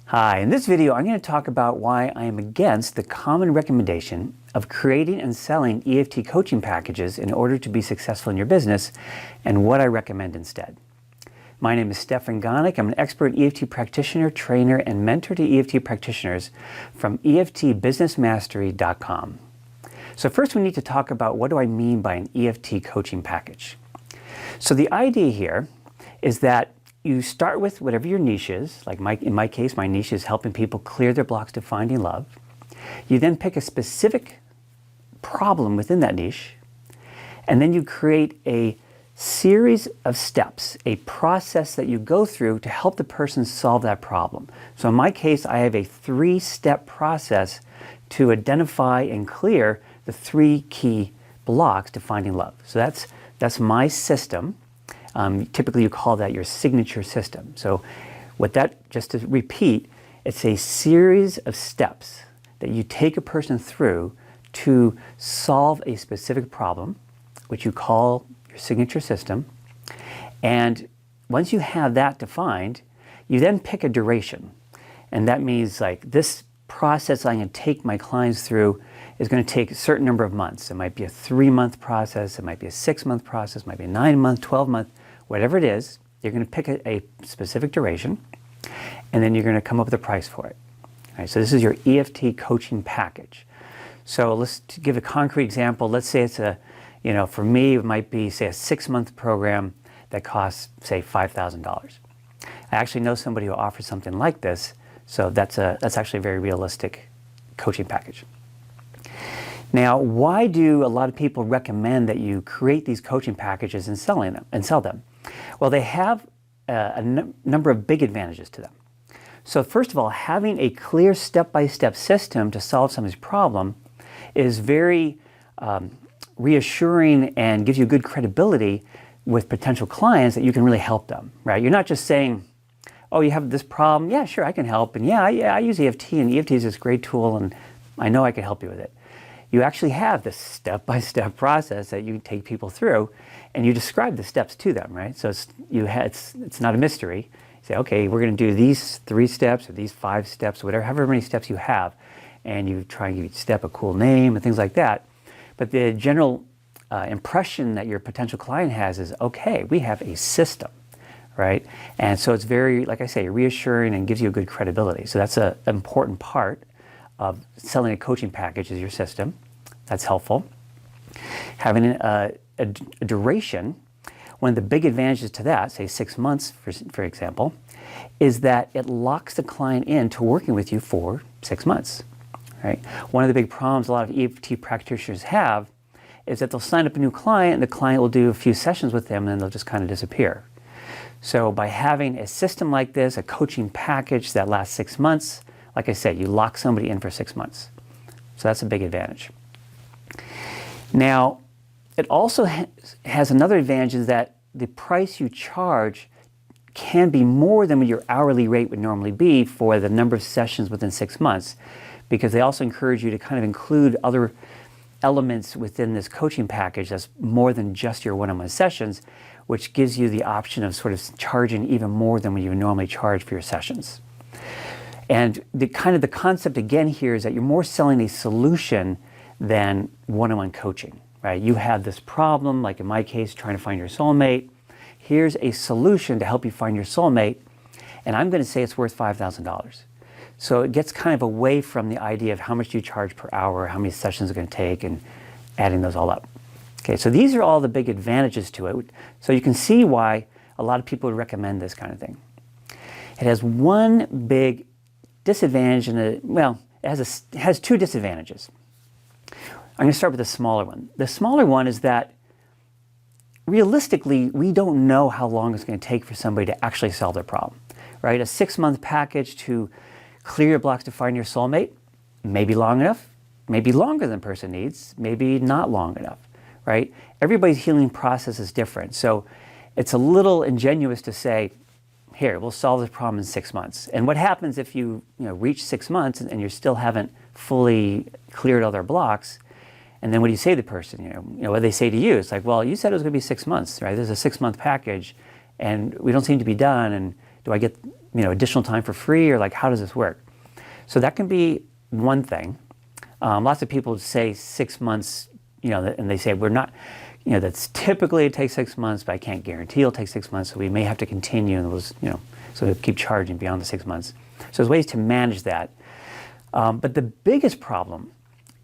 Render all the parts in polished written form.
Hi, in this video I'm going to talk about why I am against the common recommendation of creating and selling EFT coaching packages in order to be successful in your business and what I recommend instead. My name is Stefan Gonick. I'm an expert EFT practitioner, trainer, and mentor to EFT practitioners from EFTbusinessmastery.com. So first we need to talk about what do I mean by an EFT coaching package. So the idea here is that you start with whatever your niche is, like in my case, my niche is helping people clear their blocks to finding love. You then pick a specific problem within that niche, and then you create a series of steps, a process that you go through to help the person solve that problem. So in my case, I have a 3-step process to identify and clear the 3 key blocks to finding love. So that's my system. Typically you call that your signature system. So just to repeat, it's a series of steps that you take a person through to solve a specific problem, which you call your signature system. And once you have that defined, you then pick a duration. And that means like this process I'm going to take my clients through is going to take a certain number of months. It might be a 3-month process, it might be a 6-month process, it might be a 9-month, 12-month, whatever it is. You're going to pick a specific duration, and then you're going to come up with a price for it. All right, so this is your EFT coaching package. So let's give a concrete example. Let's say it's for me, it might be, say, a 6-month program that costs, say, $5,000. I actually know somebody who offers something like this, so that's actually a very realistic coaching package. Now, why do a lot of people recommend that you create these coaching packages and sell them? Well, they have a number of big advantages to them. So first of all, having a clear step-by-step system to solve somebody's problem is very reassuring and gives you good credibility with potential clients that you can really help them, right? You're not just saying, oh, you have this problem, yeah, sure, I can help, and yeah, I use EFT, and EFT is this great tool, and I know I can help you with it. You actually have this step-by-step process that you take people through, and you describe the steps to them, right? So it's not a mystery. You say, okay, we're going to do these 3 steps or these 5 steps, however many steps you have, and you try and give each step a cool name and things like that. But the general impression that your potential client has is, okay, we have a system, right? And so it's very, like I say, reassuring and gives you a good credibility. So that's an important part of selling a coaching package is your system. That's helpful. Having a duration, one of the big advantages to that, say 6 months for example, is that it locks the client into working with you for 6 months. Right? One of the big problems a lot of EFT practitioners have is that they'll sign up a new client and the client will do a few sessions with them and then they'll just kind of disappear. So by having a system like this, a coaching package that lasts 6 months, like I said, you lock somebody in for 6 months. So that's a big advantage. Now, it also has another advantage is that the price you charge can be more than what your hourly rate would normally be for the number of sessions within 6 months, because they also encourage you to kind of include other elements within this coaching package that's more than just your one-on-one sessions, which gives you the option of sort of charging even more than what you would normally charge for your sessions. And the concept again here is that you're more selling a solution than one-on-one coaching, right? You have this problem, like in my case, trying to find your soulmate. Here's a solution to help you find your soulmate, and I'm going to say it's worth $5,000. So it gets kind of away from the idea of how much you charge per hour, how many sessions it's going to take, and adding those all up. Okay, so these are all the big advantages to it. So you can see why a lot of people would recommend this kind of thing. It has one big disadvantage, and it has 2 disadvantages. I'm going to start with the smaller one. The smaller one is that realistically, we don't know how long it's going to take for somebody to actually solve their problem, right? A 6-month package to clear your blocks to find your soulmate may be long enough, maybe longer than the person needs, maybe not long enough, right? Everybody's healing process is different. So it's a little ingenuous to say, here, we'll solve this problem in 6 months. And what happens if you reach 6 months and you still haven't fully cleared all their blocks? And then what do you say to the person? What they say to you? It's like, well, you said it was going to be 6 months, right? There's a 6-month package, and we don't seem to be done. And do I get additional time for free, or like, how does this work? So that can be one thing. Lots of people say 6 months, and they say we're not, that's typically it takes 6 months, but I can't guarantee it'll take 6 months, so we may have to continue, and so we'll keep charging beyond the 6 months. So there's ways to manage that. But the biggest problem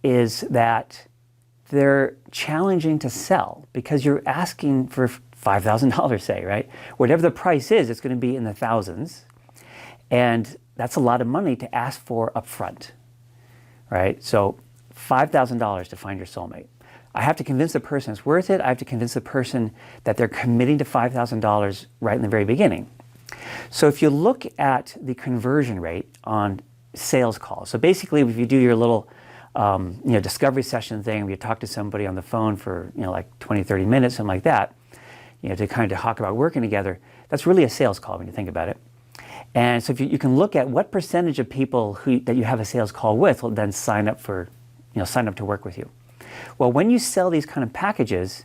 is that they're challenging to sell because you're asking for $5,000, say, right? Whatever the price is, it's going to be in the thousands. And that's a lot of money to ask for upfront, right? So $5,000 to find your soulmate. I have to convince the person it's worth it. I have to convince the person that they're committing to $5,000 right in the very beginning. So if you look at the conversion rate on sales calls, so basically if you do your little discovery session thing where you talk to somebody on the phone for like 20, 30 minutes, something like that, to kind of talk about working together, that's really a sales call when you think about it. And so if you can look at what percentage of people that you have a sales call with will then sign up to work with you. Well, when you sell these kind of packages,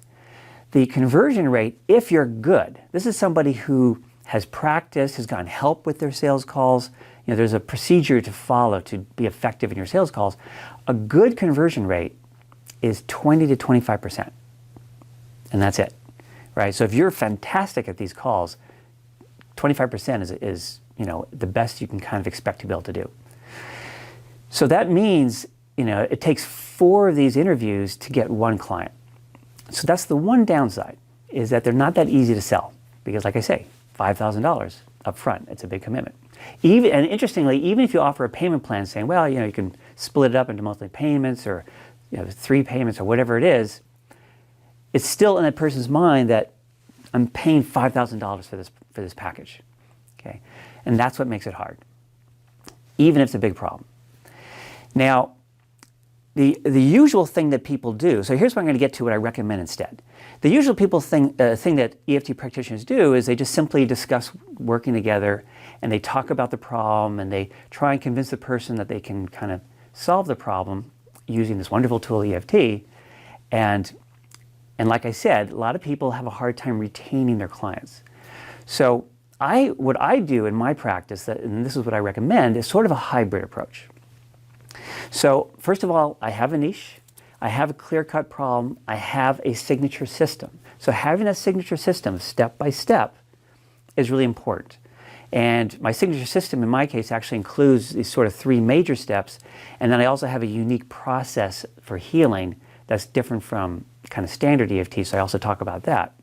the conversion rate, if you're good, this is somebody who has practiced, has gotten help with their sales calls, there's a procedure to follow to be effective in your sales calls. A good conversion rate is 20 to 25%. And that's it, right? So if you're fantastic at these calls, 25% is the best you can kind of expect to be able to do. So that means, it takes 4 of these interviews to get 1 client. So that's the one downside, is that they're not that easy to sell. Because like I say, $5,000 up front, it's a big commitment. And interestingly, even if you offer a payment plan saying, well, you can split it up into monthly payments or 3 payments or whatever it is, it's still in that person's mind that I'm paying $5,000 for this package. Okay? And that's what makes it hard, even if it's a big problem. Now, the usual thing that people do, so here's what I'm going to get to what I recommend instead. The usual thing that EFT practitioners do is they just simply discuss working together, and they talk about the problem, and they try and convince the person that they can kind of solve the problem using this wonderful tool EFT. And like I said, a lot of people have a hard time retaining their clients. So what I do in my practice, and this is what I recommend, is sort of a hybrid approach. So first of all, I have a niche, I have a clear-cut problem, I have a signature system. So having a signature system step by step is really important. And my signature system in my case actually includes these sort of 3 major steps, and then I also have a unique process for healing that's different from kind of standard EFT, so I also talk about that.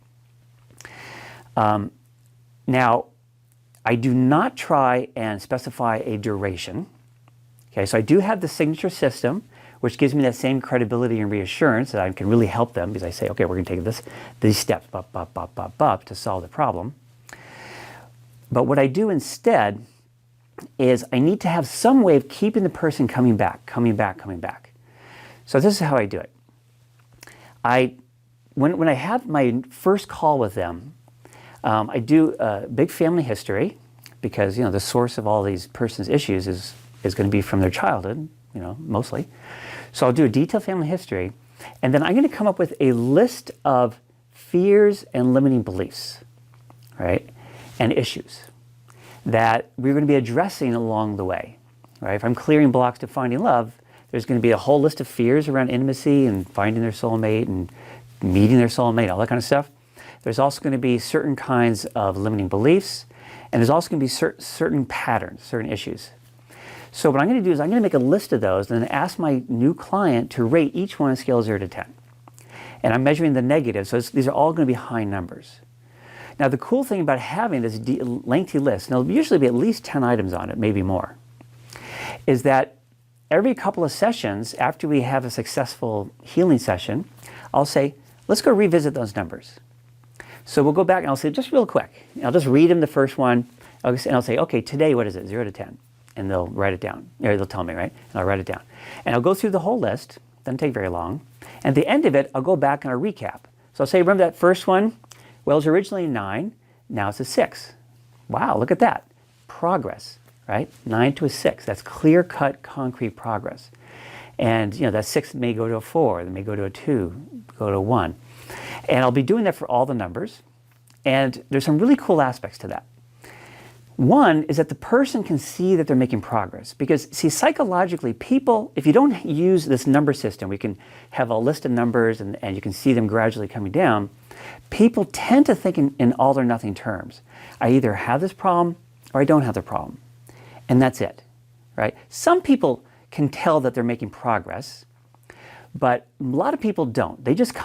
Now, I do not try and specify a duration. Okay, so I do have the signature system, which gives me that same credibility and reassurance that I can really help them because I say, okay, we're going to take these steps, to solve the problem. But what I do instead is I need to have some way of keeping the person coming back. So this is how I do it. When I have my first call with them, I do a big family history because the source of all these person's issues is going to be from their childhood, mostly. So I'll do a detailed family history, and then I'm going to come up with a list of fears and limiting beliefs, right, and issues that we're going to be addressing along the way, right? If I'm clearing blocks to finding love, there's going to be a whole list of fears around intimacy and finding their soulmate and meeting their soulmate, all that kind of stuff. There's also going to be certain kinds of limiting beliefs, and there's also going to be certain patterns, certain issues. So what I'm going to do is I'm going to make a list of those and then ask my new client to rate each one on a scale of 0 to 10. And I'm measuring the negatives, so these are all going to be high numbers. Now the cool thing about having this lengthy list, and there'll usually be at least 10 items on it, maybe more, is that every couple of sessions after we have a successful healing session, I'll say, let's go revisit those numbers. So we'll go back and I'll say, just real quick, I'll just read them the first one, and I'll say, okay, today what is it, 0 to 10? And they'll write it down, or they'll tell me, right? And I'll write it down. And I'll go through the whole list, doesn't take very long. And at the end of it, I'll go back and I'll recap. So I'll say, remember that first one? Well, it was originally a 9, now it's a 6. Wow, look at that. Progress, right? 9 to a 6, that's clear-cut, concrete progress. And that 6 may go to a 4, it may go to a 2, go to a 1. And I'll be doing that for all the numbers. And there's some really cool aspects to that. One is that the person can see that they're making progress. Because, see, psychologically, people, if you don't use this number system, we can have a list of numbers and you can see them gradually coming down, people tend to think in all or nothing terms. I either have this problem or I don't have the problem. And that's it, right? Some people can tell that they're making progress, but a lot of people don't. They just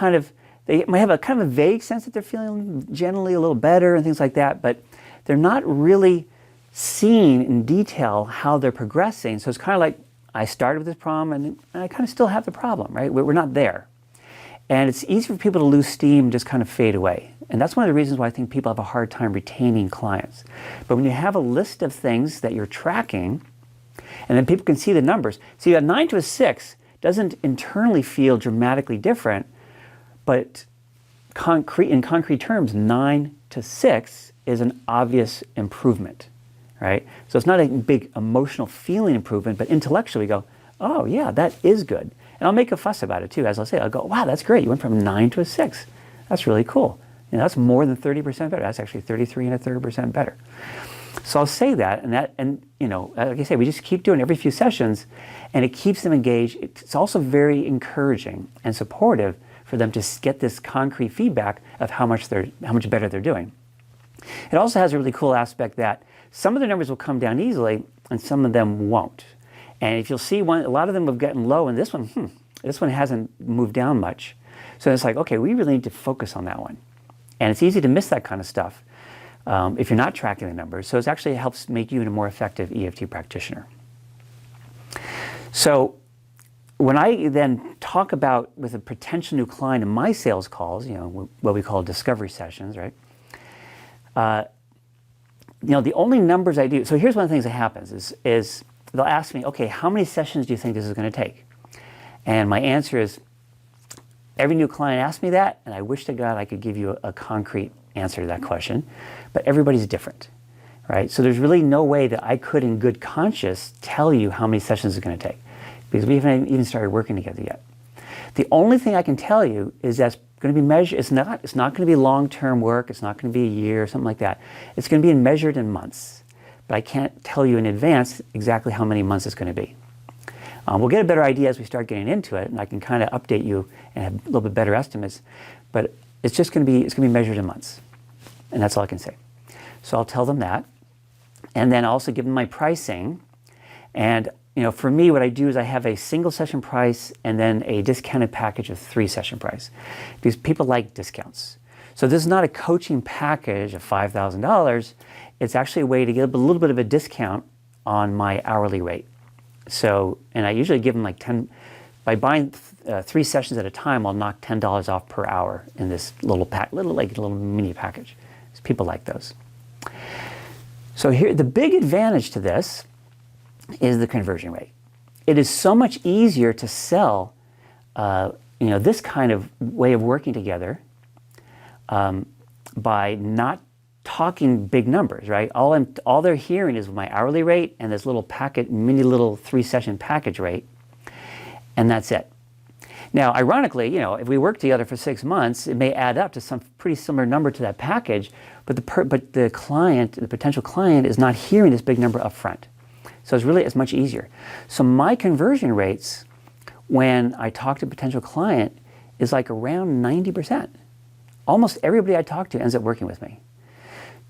they might have a kind of a vague sense that they're feeling generally a little better and things like that, but they're not really seeing in detail how they're progressing. So it's kind of like, I started with this problem and I kind of still have the problem, right? We're not there. And it's easy for people to lose steam and just kind of fade away. And that's one of the reasons why I think people have a hard time retaining clients. But when you have a list of things that you're tracking, and then people can see the numbers. See, a 9 to a 6 doesn't internally feel dramatically different, but in concrete terms, 9 to 6 is an obvious improvement, right? So it's not a big emotional feeling improvement, but intellectually we go, oh yeah, that is good. And I'll make a fuss about it too. As I'll say, I'll go, wow, that's great. You went from 9 to a 6. That's really cool. That's more than 30% better. That's actually 33.33% better. So I'll say that, and like I say, we just keep doing it every few sessions, and it keeps them engaged. It's also very encouraging and supportive for them to get this concrete feedback of how much better they're doing. It also has a really cool aspect that some of the numbers will come down easily and some of them won't. And if you'll see, a lot of them have gotten low, and this one hasn't moved down much. So it's like, okay, we really need to focus on that one. And it's easy to miss that kind of stuff if you're not tracking the numbers. So it actually helps make you a more effective EFT practitioner. So when I then talk about with a potential new client in my sales calls, what we call discovery sessions, right? The only numbers I do, so here's one of the things that happens is they'll ask me, okay, how many sessions do you think this is going to take? And my answer is, every new client asks me that, and I wish to God I could give you a concrete answer to that question, but everybody's different, right? So there's really no way that I could, in good conscience, tell you how many sessions it's going to take, because we haven't even started working together yet. The only thing I can tell you is that's going to be measured. It's not going to be long-term work. It's not going to be a year or something like that. It's going to be measured in months, but I can't tell you in advance exactly how many months it's going to be. We'll get a better idea as we start getting into it, and I can kind of update you and have a little bit better estimates. But it's just going to be measured in months, and that's all I can say. So I'll tell them that, and then also give them my pricing. And for me, what I do is I have a single session price and then a discounted package of 3 session price, because people like discounts. So this is not a coaching package of $5,000. It's actually a way to get a little bit of a discount on my hourly rate. So, and I usually give them like 10, by buying 3 sessions at a time, I'll knock $10 off per hour in this little mini package. So people like those. So here, the big advantage to this is the conversion rate. It is so much easier to sell, this kind of way of working together by not talking big numbers, right? All they're hearing is my hourly rate and this little mini 3-session package rate, and that's it. Now, ironically, if we work together for 6 months, it may add up to some pretty similar number to that package, but the potential client, is not hearing this big number up front. So it's much easier. So my conversion rates when I talk to a potential client is like around 90%. Almost everybody I talk to ends up working with me.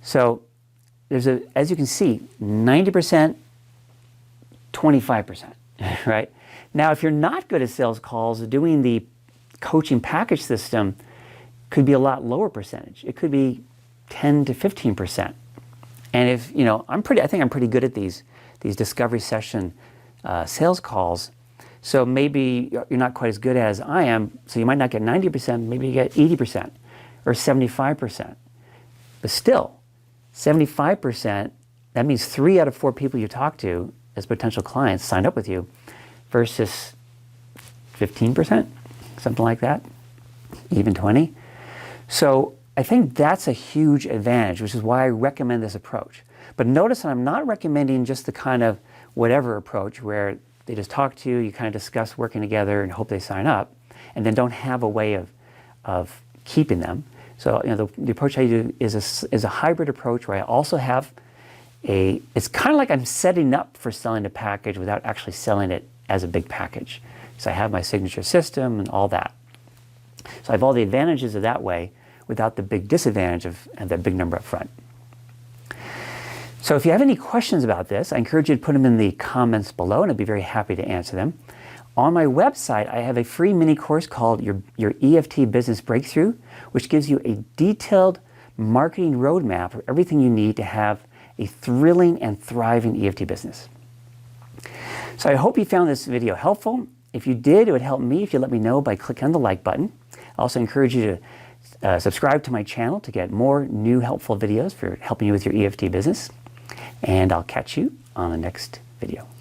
So as you can see, 90%, 25%, right? Now, if you're not good at sales calls, doing the coaching package system could be a lot lower percentage. It could be 10 to 15%. And if, I think I'm pretty good at these discovery session sales calls. So maybe you're not quite as good as I am, so you might not get 90%, maybe you get 80% or 75%. But still, 75%, that means 3 out of 4 people you talk to as potential clients signed up with you versus 15%, something like that, even 20. So I think that's a huge advantage, which is why I recommend this approach. But notice that I'm not recommending just the kind of whatever approach where they just talk to you, you kind of discuss working together and hope they sign up, and then don't have a way of keeping them. So the approach I do is a hybrid approach where I also have it's kind of like I'm setting up for selling a package without actually selling it as a big package. So I have my signature system and all that. So I have all the advantages of that way without the big disadvantage of that big number up front. So if you have any questions about this, I encourage you to put them in the comments below, and I'd be very happy to answer them. On my website, I have a free mini course called your EFT Business Breakthrough, which gives you a detailed marketing roadmap of everything you need to have a thrilling and thriving EFT business. So I hope you found this video helpful. If you did, it would help me if you let me know by clicking on the like button. I also encourage you to subscribe to my channel to get more new helpful videos for helping you with your EFT business. And I'll catch you on the next video.